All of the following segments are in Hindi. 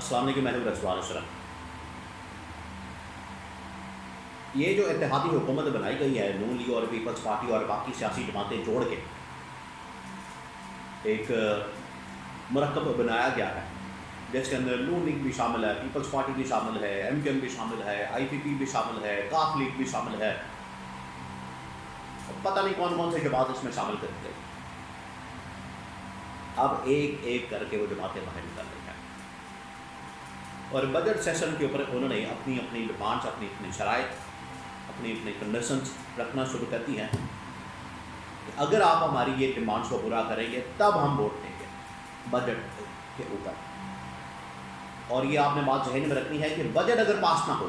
अस्सलाम वालेकुम, मैं हूं रज़वान अशरफ। ये जो इत्तेहादी हुकूमत बनाई गई है नून लीग और पीपल्स पार्टी और बाकी सियासी जमातें जोड़ के एक मरकब बनाया गया है, जिसके अंदर नून लीग भी शामिल है, पीपल्स पार्टी भी शामिल है, MKM भी शामिल है, IPP भी शामिल है, काफ लीग भी शामिल है, पता नहीं कौन कौन से जमात इसमें शामिल कर दी गई। अब एक एक करके वो जमातें बाहर निकल रही हैं और बजट सेशन के ऊपर उन्होंने अपनी अपनी डिमांड्स, अपनी अपनी शराइत, अपनी अपनी कंडीशंस रखना शुरू करती हैं कि अगर आप हमारी ये डिमांड्स को पूरा करेंगे तब हम वोट देंगे बजट के ऊपर। और ये आपने बात जहन में रखनी है कि बजट अगर पास ना हो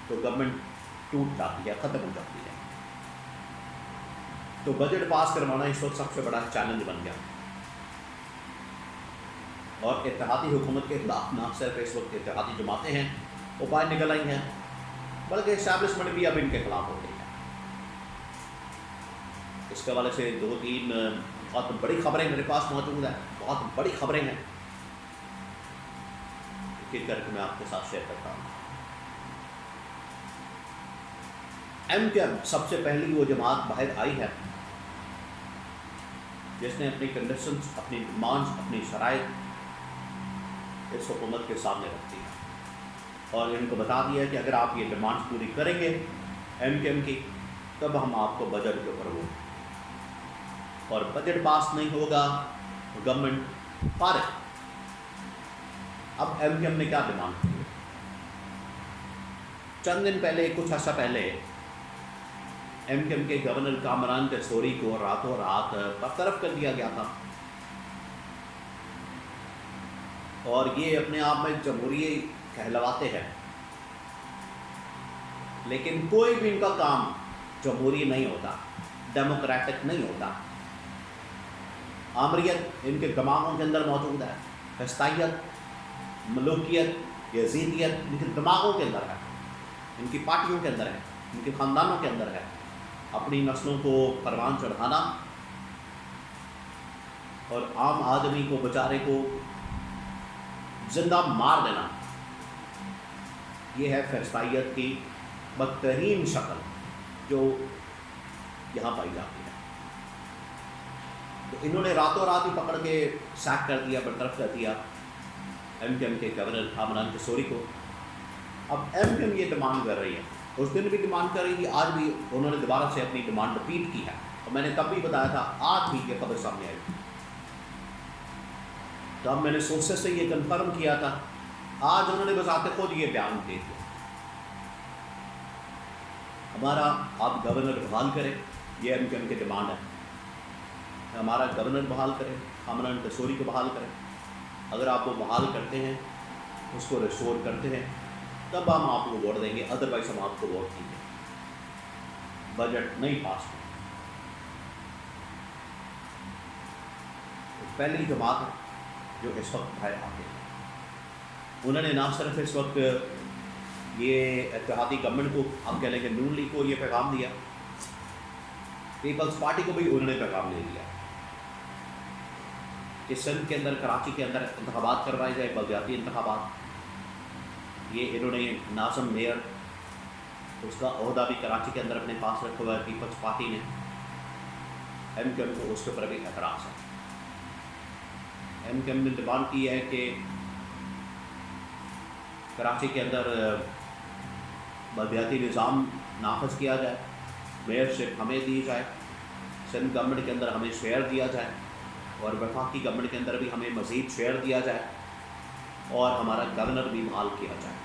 तो गवर्नमेंट टूट जाती है, ख़त्म हो जाती है। तो बजट पास करवाना इस वक्त सबसे बड़ा चैलेंज बन गया और इत्तेहादी हुकूमत के खिलाफ ना सिर्फ इस वक्त इत्तेहादी जमातें हैं वो बाहर निकल आई हैं, बल्कि इस्टेब्लिशमेंट भी अब इनके खिलाफ हो गई है। इसके हवाले से 2-3 बहुत बड़ी खबरें मेरे पास मौजूद हैं, बहुत बड़ी खबरें हैं, एक करके मैं आपके साथ शेयर करता हूँ। MKM सबसे पहली वो जमात बाहर आई है जिसने अपनी कंडीशंस, अपनी डिमांड्स, अपनी शराइत इस हुकूमत के सामने रख दी है और इनको बता दिया कि अगर आप ये डिमांड्स पूरी करेंगे MKM की तब हम आपको बजट के ऊपर वोट, और बजट पास नहीं होगा तो गवर्नमेंट फारिग। अब MKM ने क्या डिमांड की? चंद दिन पहले, कुछ अर्सा पहले MKM के गवर्नर कामरान तसूरी को रातों रात बरतरफ कर दिया गया था और ये अपने आप में जमहूरियत कहलवाते हैं, लेकिन कोई भी इनका काम जमहूरी नहीं होता, डेमोक्रेटिक नहीं होता। आमरीत इनके दिमागों के अंदर मौजूद है, फस्तायत, मलूकियत, यजीदियत इनके दिमागों के अंदर है, इनकी पार्टियों के अंदर है, इनके ख़ानदानों के अंदर है। अपनी नस्लों को परवान चढ़ाना और आम आदमी को, बेचारे को जिंदा मार देना, ये है फस्तायत की बदतरीन शक्ल जो यहाँ पाई जाती है। तो इन्होंने रातों रात ही पकड़ के सैक कर दिया, बरतरफ कर दिया MKM के गवर्नर कामरान तसूरी को। अब MKM ये डिमांड कर रही है, उस दिन भी डिमांड कर रही थी, आज भी उन्होंने दोबारा से अपनी डिमांड रिपीट की है और मैंने तब भी बताया था, आज भी ये खबर सामने आई थी। तब मैंने सोर्सेस से ये कंफर्म किया था, आज उन्होंने बजाते खुद ये बयान दे दिया। हमारा आप गवर्नर बहाल करें, ये MKM की डिमांड है, हमारा गवर्नर बहाल करें, कामरान तसूरी को बहाल करें। अगर आप वो बहाल करते हैं, उसको रिस्टोर करते हैं, तब हम आपको वोट देंगे, अदरवाइज हम आपको वोट नहीं देंगे। बजट नहीं पास हुआ। तो पहली जमात है जो इस वक्त बाहर आते हैं, उन्होंने ना सिर्फ इस वक्त ये इत्तेहादी गवर्नमेंट को, आप कह लेंगे नून लीग को ये पैगाम दिया, पीपल्स पार्टी को भी उन्होंने पैगाम दे दिया कि सिंध के अंदर, कराची के अंदर इंतखाबात करवाए जाए, बलदियाती इंतखाबात। ये इन्होंने नाज़िम मेयर, उसका ओहदा भी कराची के अंदर अपने पास रखा हुआ है पीपल्स पार्टी ने। MKM को उसके ऊपर भी एतराज़ है। MKM ने डिमांड की है कि कराची के अंदर बलदियाती निज़ाम नाफज किया जाए, मेयरशिप हमें दी जाए, सिंध गवर्नमेंट के अंदर हमें शेयर दिया जाए और वफाकी गवर्नमेंट के अंदर भी हमें मज़ीद शेयर दिया जाए और हमारा गवर्नर भी बहाल किया जाए।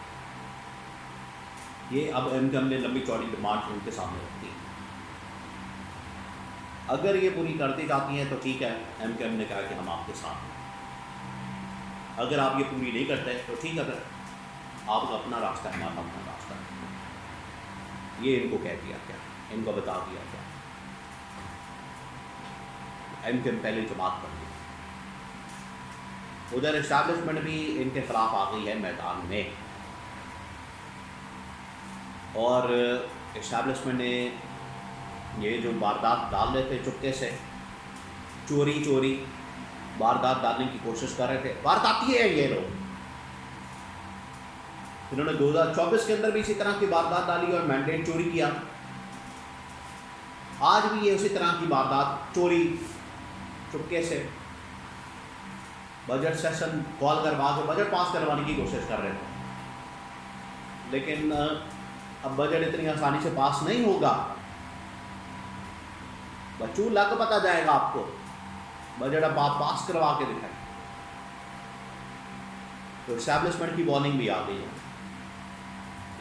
ये अब MKM ने लंबी चौड़ी डिमांड उनके सामने रखती है। अगर ये पूरी करती जाती हैं तो ठीक है, MKM ने कहा कि हम आपके साथ हैं। अगर आप ये पूरी नहीं करते तो ठीक है, अगर आपका अपना रास्ता है, हमारा अपना रास्ता है। ये इनको कह दिया क्या, इनको बता दिया क्या। MKM पहले जमात बन गई। उधर इस्टेब्लिशमेंट भी इनके खिलाफ आ गई है मैदान में और इस्टेब्लिशमेंट ने ये जो वारदात डाल रहे थे चुपके से, चोरी चोरी, वारदात डालने की कोशिश कर रहे थे, वारदाती है ये लोग। इन्होंने 2024 के अंदर भी इसी तरह की वारदात डाली और मैंडेट चोरी किया। आज भी ये उसी तरह की वारदात, चोरी, चुपके से बजट सेशन कॉल करवा के बजट पास करवाने की कोशिश कर रहे थे। लेकिन अब बजट इतनी आसानी से पास नहीं होगा। बच्चों लग पता जाएगा आपको, बजट अब आप पास करवा के दिखाएं। तो इस्टेब्लिशमेंट की वार्निंग भी आ गई है।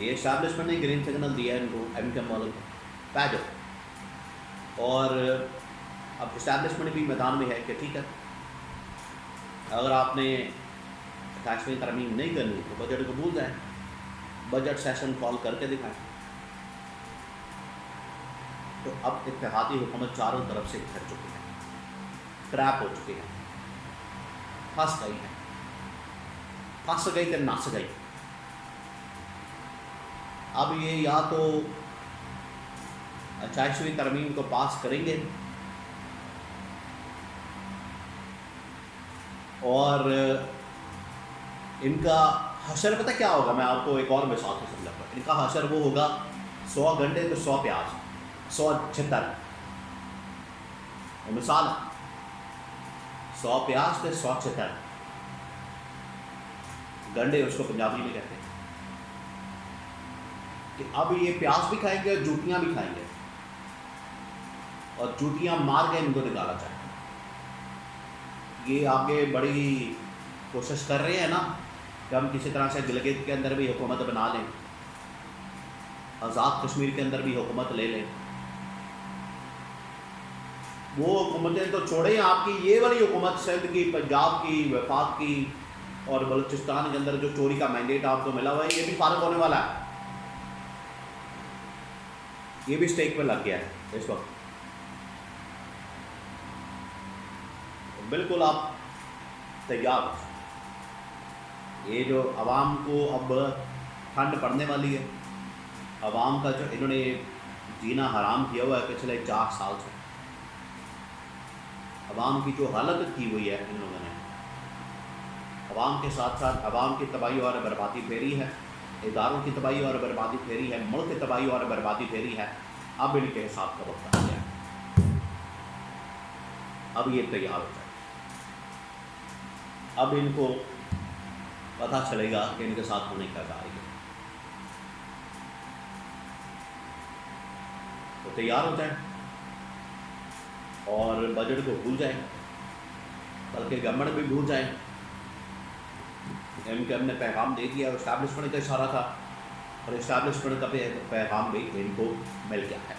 ये इस्टेब्लिशमेंट ने ग्रीन सिग्नल दिया है इनको, एमकेएम वालों को, पैजो। और अब इस्टेब्लिशमेंट भी मैदान में है कि ठीक है, अगर आपने 28वीं तरमीम नहीं करनी तो बजट को भूल जाएं, बजट सेशन कॉल करके दिखाएं। तो अब इत्तेहादी हुकूमत चारों तरफ से घिर चुकी है, ट्रैप हो चुकी है, फंस गई है, फंस गई तो नस गई। अब ये या तो 28वीं तरमीम को पास करेंगे और इनका हशर पता क्या होगा, मैं आपको एक और मिसाल से समझाऊंगा। इनका हशर वो होगा 100 गंडे तो 100 प्याज, 100 छितर। मिसाल 100 प्याज तो 100 छितर। गंडे उसको पंजाबी में कहते हैं। कि अब ये प्याज भी खाएंगे और जूतियाँ भी खाएंगे, और जूतियाँ मार के इनको निकाला जाए। ये आगे बड़ी कोशिश कर रहे हैं ना कि हम किसी तरह से गिलगित के अंदर भी हुकूमत बना लें, आज़ाद कश्मीर के अंदर भी हुकूमत ले लें। वो हुकूमतें तो छोड़ें, आपकी ये वाली हुकूमत सिंध की, पंजाब की, वफाक की और बलूचिस्तान के अंदर जो चोरी का मैंडेट आपको मिला हुआ है, ये भी फारग होने वाला है। ये भी स्टेक पे लग गया है इस वक्त। बिल्कुल आप तैयार हो। ये जो आवाम को अब ठंड पड़ने वाली है, आवाम का जो इन्होंने जीना हराम किया हुआ है पिछले 4 साल से, आवाम की जो हालत की हुई है इन लोगों ने, आवाम के साथ साथ आवाम की तबाही और बर्बादी फेरी है, इदारों की तबाही और बर्बादी फेरी है, मुल्क की तबाही और बर्बादी फेरी है। अब इनके हिसाब का वक्त आ गया, अब ये तैयार हो जाए। अब इनको पता चलेगा कि इनके साथ होने क्या जाएगा। तो तैयार हो जाए और बजट को भूल जाए, बल्कि गवर्नमेंट भी भूल जाए। एमकेएम ने पैगाम दे दिया, इस्टेब्लिशमेंट का इशारा था और इस्टेब्लिशमेंट का पैगाम भी इनको मिल गया है।